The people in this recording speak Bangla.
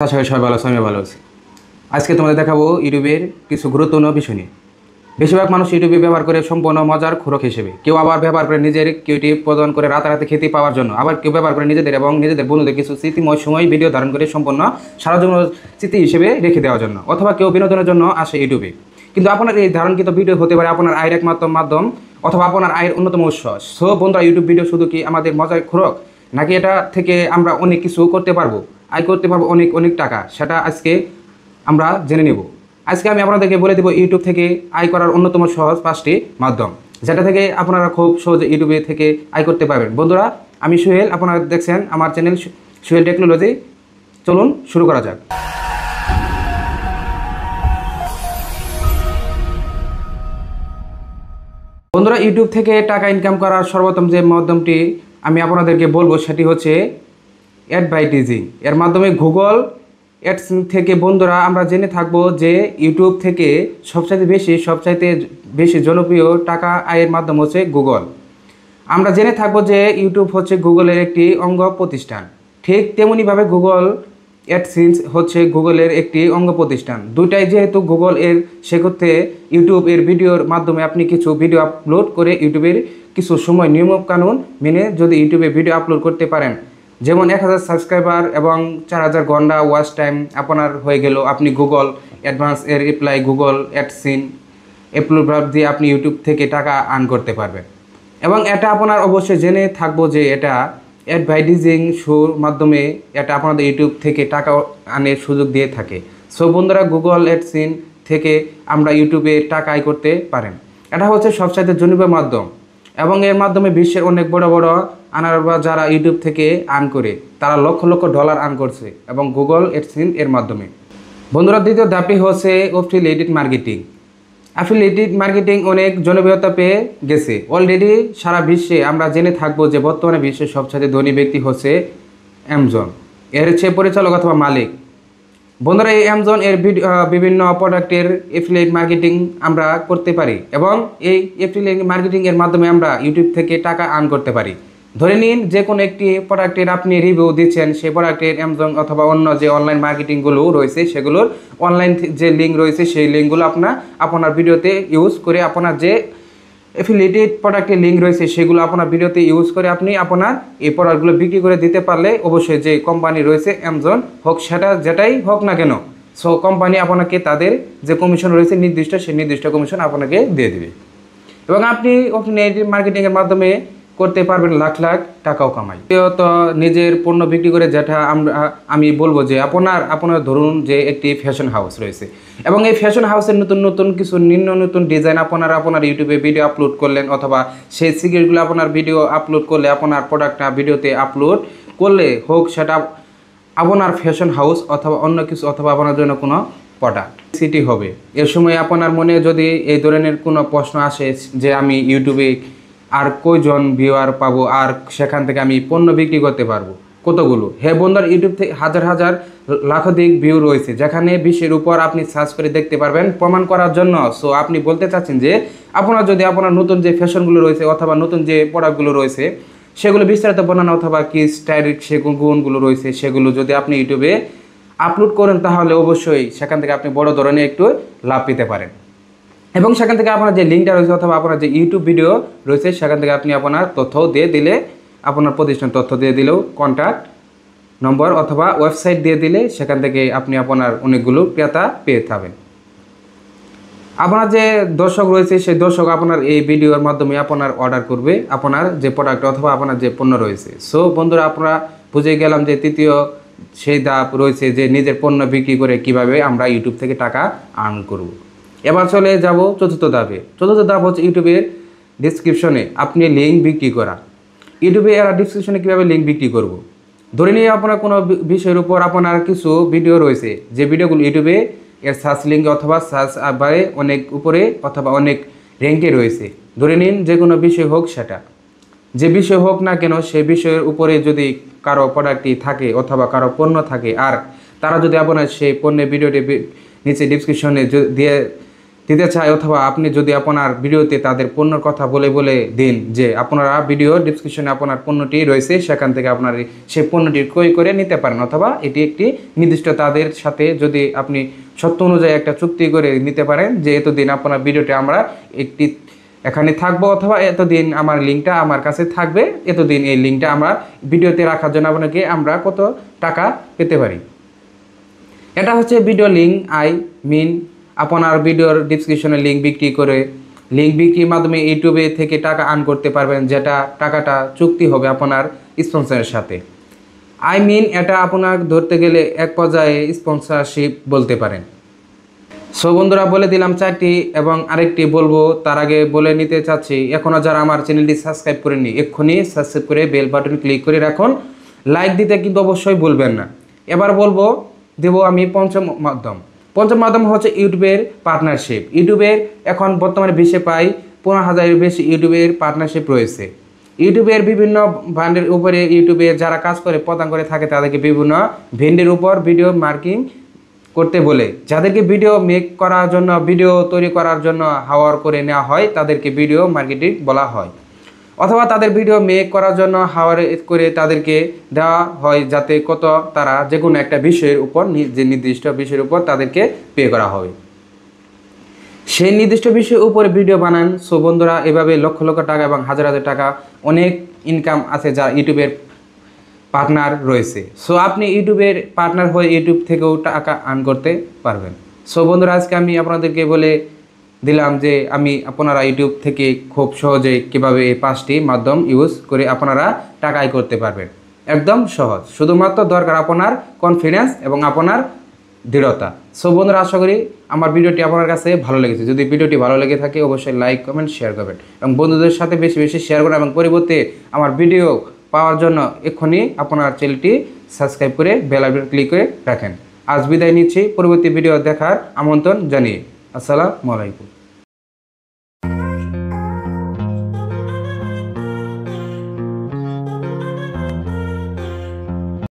আশা করি সবাই ভালো আছে, আমি ভালো আছি। আজকে তোমাদের দেখাবো ইউটিউবের কিছু গুরুত্বপূর্ণ বিষয় নিয়ে। বেশিরভাগ মানুষ ইউটিউবে ব্যবহার করে সম্পূর্ণ মজার খোরাক হিসেবে, কেউ আবার ব্যবহার করে নিজের কিউটি প্রদান করে রাতারাতি খেতে পাওয়ার জন্য, আবার কেউ ব্যবহার করে নিজেদের এবং নিজেদের বন্ধুদের কিছু স্মৃতিময় সময় ভিডিও ধারণ করে সম্পূর্ণ সারা জীবন স্মৃতি হিসেবে রেখে দেওয়ার জন্য, অথবা কেউ বিনোদনের জন্য আসে ইউটিউবে। কিন্তু আপনার এই ধারণকৃত ভিডিও হতে পারে আপনার আয়ের একমাত্র মাধ্যম অথবা আপনার আয়ের অন্যতম উৎস। সো বন্ধুরা, ইউটিউব ভিডিও শুধু কি আমাদের মজার খোরাক, নাকি এটা থেকে আমরা অনেক কিছু করতে পারবো, আয় করতে পারবো অনেক অনেক টাকা? সেটা আজকে আমরা জেনে নেব। আজকে আমি আপনাদেরকে বলে দেবো ইউটিউব থেকে আয় করার অন্যতম সহজ 5টি মাধ্যম, যেটা থেকে আপনারা খুব সহজে ইউটিউবে থেকে আয় করতে পারবেন। বন্ধুরা, আমি সোহেল, আপনারা দেখছেন আমার চ্যানেল সোহেল টেকনোলজি। চলুন শুরু করা যাক। বন্ধুরা, ইউটিউব থেকে টাকা ইনকাম করার সর্বোত্তম যে মাধ্যমটি আমি আপনাদেরকে বলবো সেটি হচ্ছে অ্যাডভার্টাইজিং। এর মাধ্যমে গুগল অ্যাডস থেকে বন্ধুরা আমরা জেনে থাকবো যে ইউটিউব থেকে সবচাইতে বেশি জনপ্রিয় টাকা আয়ের মাধ্যম হচ্ছে গুগল। আমরা জেনে থাকবো যে ইউটিউব হচ্ছে গুগলের একটি অঙ্গ প্রতিষ্ঠান। ঠিক তেমনিভাবে গুগল অ্যাডসেন্স হচ্ছে গুগলের একটি অঙ্গ প্রতিষ্ঠান। দুইটাই যেহেতু গুগল এর, সেক্ষেত্রে ইউটিউব এর ভিডিওর মাধ্যমে আপনি কিছু ভিডিও আপলোড করে ইউটিউবের কিছু সময় নিয়মকানুন মেনে যদি ইউটিউবে ভিডিও আপলোড করতে পারেন, যেমন 1000 সাবস্ক্রাইবার এবং 4000 ঘন্টা ওয়াচ টাইম আপনার হয়ে গেল, আপনি গুগল অ্যাডভান্স এর অ্যাপ্লাই গুগল অ্যাডসেন্স অ্যাপ্লোড দিয়ে আপনি ইউটিউব থেকে টাকা আর্ন করতে পারবেন। এবং এটা আপনার অবশ্যই জেনে থাকবো যে এটা অ্যাডভার্টাইজিং শোর মাধ্যমে এটা আপনাদের ইউটিউব থেকে টাকা আনার সুযোগ দিয়ে থাকে। সো বন্ধুরা, গুগল অ্যাডসেন্স থেকে আমরা ইউটিউবে টাকা আয় করতে পারেন। এটা হচ্ছে সবচাইতে জনপ্রিয় মাধ্যম এবং এর মাধ্যমে বিশ্বের অনেক বড় বড় আনারবা যারা ইউটিউব থেকে আর্ন করে তারা লক্ষ লক্ষ ডলার আর্ন করছে এবং গুগল অ্যাডসেন্স এর মাধ্যমে। বন্ধুরা, দ্বিতীয় ধাপটি হচ্ছে অ্যাফিলিয়েটেড মার্কেটিং। অ্যাফিলিয়েটেড মার্কেটিং অনেক জনপ্রিয়তা পেয়ে গেছে অলরেডি সারা বিশ্বে। আমরা জেনে থাকবো যে বর্তমানে বিশ্বের সবচেয়ে ধনী ব্যক্তি হচ্ছে অ্যামাজন, এর হচ্ছে পরিচালক অথবা মালিক। বন্ধুরা, এই অ্যামাজন এর বিভিন্ন প্রোডাক্টের অ্যাফিলিয়েট মার্কেটিং আমরা করতে পারি এবং এই অ্যাফিলিয়েট মার্কেটিং এর মাধ্যমে আমরা ইউটিউব থেকে টাকা আর্ন করতে পারি। ধরে নিন যে কোনো একটি প্রোডাক্টের আপনি রিভিউ দিচ্ছেন, সেই প্রোডাক্টের অ্যামাজন অথবা অন্য যে অনলাইন মার্কেটিংগুলো রয়েছে সেগুলোর অনলাইন যে লিঙ্ক রয়েছে সেই লিঙ্কগুলো আপনার ভিডিওতে ইউজ করে, আপনার যে অ্যাফিলিয়েটেড প্রোডাক্টের লিঙ্ক রয়েছে সেগুলো আপনার ভিডিওতে ইউজ করে আপনি আপনার এই প্রোডাক্টগুলো বিক্রি করে দিতে পারলে অবশ্যই যে কোম্পানি রয়েছে অ্যামাজন হোক, সেটা যেটাই হোক না কেন, সো কোম্পানি আপনাকে তাদের যে কমিশন রয়েছে নির্দিষ্ট, সেই নির্দিষ্ট কমিশন আপনাকে দিয়ে দেবে এবং আপনি অ্যাফিলিয়েটেড মার্কেটিংয়ের মাধ্যমে করতে পারবেন লাখ লাখ টাকাও কামাই। তো নিজের পণ্য বিক্রি করে, যেটা আমি বলবো যে আপনার ধরুন যে একটি ফ্যাশন হাউস রয়েছে এবং এই ফ্যাশন হাউসের নতুন নতুন কিছু নতুন ডিজাইন আপনার ইউটিউবে ভিডিও আপলোড করলেন, অথবা সেই সিগারেটগুলো আপনার ভিডিও আপলোড করলে, আপনার প্রোডাক্টটা ভিডিওতে আপলোড করলে হোক, সেটা আপনার ফ্যাশন হাউস অথবা অন্য কিছু অথবা আপনার জন্য কোনো প্রোডাক্ট সিটি হবে। এর সময় আপনার মনে যদি এই ধরনের কোনো প্রশ্ন আসে যে আমি ইউটিউবে আর কয়জন ভিউয়ার পাবো, আর সেখান থেকে আমি পণ্য বিক্রি করতে পারবো কতগুলো? হে বন্ধুরা, ইউটিউব থেকে হাজার হাজার লাখাধিক ভিউ রয়েছে, যেখানে 20-এর উপর আপনি সার্চ করে দেখতে পারবেন প্রমাণ করার জন্য। সো আপনি বলতে চাচ্ছেন যে আপনার যদি আপনার নতুন যে ফ্যাশনগুলো রয়েছে অথবা নতুন যে প্রোডাক্টগুলো রয়েছে সেগুলো বিস্তারিত বর্ণনা অথবা কি স্টাইল গুণগুলো রয়েছে সেগুলো যদি আপনি ইউটিউবে আপলোড করেন, তাহলে অবশ্যই সেখান থেকে আপনি বড় ধরনের একটু লাভ পেতে পারেন এবং সেখান থেকে আপনার যে লিঙ্কটা রয়েছে অথবা আপনার যে ইউটিউব ভিডিও রয়েছে সেখান থেকে আপনি আপনার তথ্য দিয়ে দিলে, আপনার প্রতিষ্ঠান তথ্য দিয়ে দিলেও, কন্ট্যাক্ট নম্বর অথবা ওয়েবসাইট দিয়ে দিলে সেখান থেকে আপনি আপনার অনেকগুলো ক্রেতা পেয়ে থাকবেন। আপনার যে দর্শক রয়েছে সেই দর্শক আপনার এই ভিডিওর মাধ্যমে আপনার অর্ডার করবে আপনার যে প্রোডাক্ট অথবা আপনার যে পণ্য রয়েছে। সো বন্ধুরা, আপনারা বুঝে গেলাম যে তৃতীয় সেই ধাপ রয়েছে যে নিজের পণ্য বিক্রি করে কিভাবে আমরা ইউটিউব থেকে টাকা আর্ন করব। এবার চলে যাব চতুর্থ ধাপে। চতুর্থ ধাপ হচ্ছে ইউটিউবের ডিসক্রিপশনে আপনি লিঙ্ক বিক্রি করা। ইউটিউবে এরা ডিসক্রিপশনে কীভাবে লিঙ্ক বিক্রি করব। ধরে নিয়ে আপনার কোনো বিষয়ের উপর আপনার কিছু ভিডিও রয়েছে, যে ভিডিওগুলো ইউটিউবে এর সার্চ লিঙ্কে অথবা সার্চ বারে অনেক উপরে অথবা অনেক র্যাঙ্কে রয়েছে। ধরে নিন যে কোনো বিষয় হোক, সেটা যে বিষয় হোক না কেন, সেই বিষয়ের উপরে যদি কারো প্রোডাক্টটি থাকে অথবা কারো পণ্য থাকে, আর তারা যদি আপনার সেই পণ্যের ভিডিওটি নিচে ডিসক্রিপশনে দিয়ে দিতে চায়, অথবা আপনি যদি আপনার ভিডিওতে তাদের পণ্যর কথা বলে বলে দিন যে আপনারা ভিডিও ডিসক্রিপশনে আপনার পণ্যটি রয়েছে, সেখান থেকে আপনার সেই পণ্যটি ক্রয় করে নিতে পারেন, অথবা এটি একটি নির্দিষ্ট তাদের সাথে যদি আপনি সত্য অনুযায়ী একটা চুক্তি করে নিতে পারেন যে এতদিন আপনার ভিডিওটি আমরা একটি এখানে থাকবো, অথবা এতদিন আমার লিঙ্কটা আমার কাছে থাকবে, এতদিন এই লিঙ্কটা আমরা ভিডিওতে রাখার জন্য আপনাকে আমরা কত টাকা পেতে পারি। এটা হচ্ছে ভিডিও লিঙ্ক। আই মিন আপনার ভিডিওর ডিসক্রিপশনে লিঙ্ক বিক্রির মাধ্যমে ইউটিউবে থেকে টাকা আর্ন করতে পারবেন, যেটা টাকাটা চুক্তি হবে আপনার স্পন্সরের সাথে। আই মিন এটা আপনার ধরতে গেলে এক পর্যায়ে স্পন্সরশিপ বলতে পারেন। সো বন্ধুরা, বলে দিলাম 4টি, এবং আরেকটি বলবো তার আগে বলে নিতে চাচ্ছি, এখনও যারা আমার চ্যানেলটি সাবস্ক্রাইব করেননি এক্ষুনি সাবস্ক্রাইব করে বেল বাটন ক্লিক করে রাখুন। লাইক দিতে কিন্তু অবশ্যই ভুলবেন না। এবার বলবো দেব আমি পঞ্চম মাধ্যম হচ্ছে ইউটিউবের পার্টনারশিপ। ইউটিউবের এখন বর্তমানে বিশ্বে প্রায় 15,000-এর বেশি ইউটিউবের পার্টনারশিপ রয়েছে। ইউটিউবের বিভিন্ন ব্র্যান্ডের উপরে ইউটিউবে যারা কাজ করে প্রদান করে থাকে তাদেরকে বিভিন্ন ভেন্ডের উপর ভিডিও মার্কিং করতে বলে, যাদেরকে ভিডিও মেক করার জন্য, ভিডিও তৈরি করার জন্য হাওয়ার করে নেওয়া হয় তাদেরকে ভিডিও মার্কেটিং বলা হয়, অথবা তাদের ভিডিও মেক করার জন্য হাওয়ার করে তাদেরকে দেওয়া হয় যাতে কত তারা যে কোনো একটা বিষয়ের উপর, যে নির্দিষ্ট বিষয়ের উপর তাদেরকে পে করা হবে, সেই নির্দিষ্ট বিষয়ের উপরে ভিডিও বানান। সো বন্ধুরা, এভাবে লক্ষ লক্ষ টাকা এবং হাজার হাজার টাকা অনেক ইনকাম আছে যারা ইউটিউবের পার্টনার রয়েছে। সো আপনি ইউটিউবের পার্টনার হয়ে ইউটিউব থেকেও টাকা আর্ন করতে পারবেন। সো বন্ধুরা, আজকে আমি আপনাদেরকে বলে দিলাম যে আপনারা ইউটিউব থেকে খুব সহজেই কীভাবে এই 5টি মাধ্যম ইউজ করে আপনারা টাকা আয় করতে পারবেন। একদম সহজ, শুধুমাত্র দরকার আপনার কনফিডেন্স এবং আপনার দৃঢ়তা। সো বন্ধুরা, আশা করি আমার ভিডিওটি আপনার কাছে ভালো লেগেছে। যদি ভিডিওটি ভালো লেগে থাকে অবশ্যই লাইক, কমেন্ট, শেয়ার করবেন এবং বন্ধুদের সাথে বেশি বেশি শেয়ার করুন, এবং পরিবর্তে আমার ভিডিও পাওয়ার জন্য এক্ষুনি আপনার চ্যানেলটি সাবস্ক্রাইব করে বেল আইকন ক্লিক করে রাখেন। আজ বিদায় নিচ্ছি, পরবর্তী ভিডিও দেখার আমন্ত্রণ জানিয়ে। আসসালামু আলাইকুম।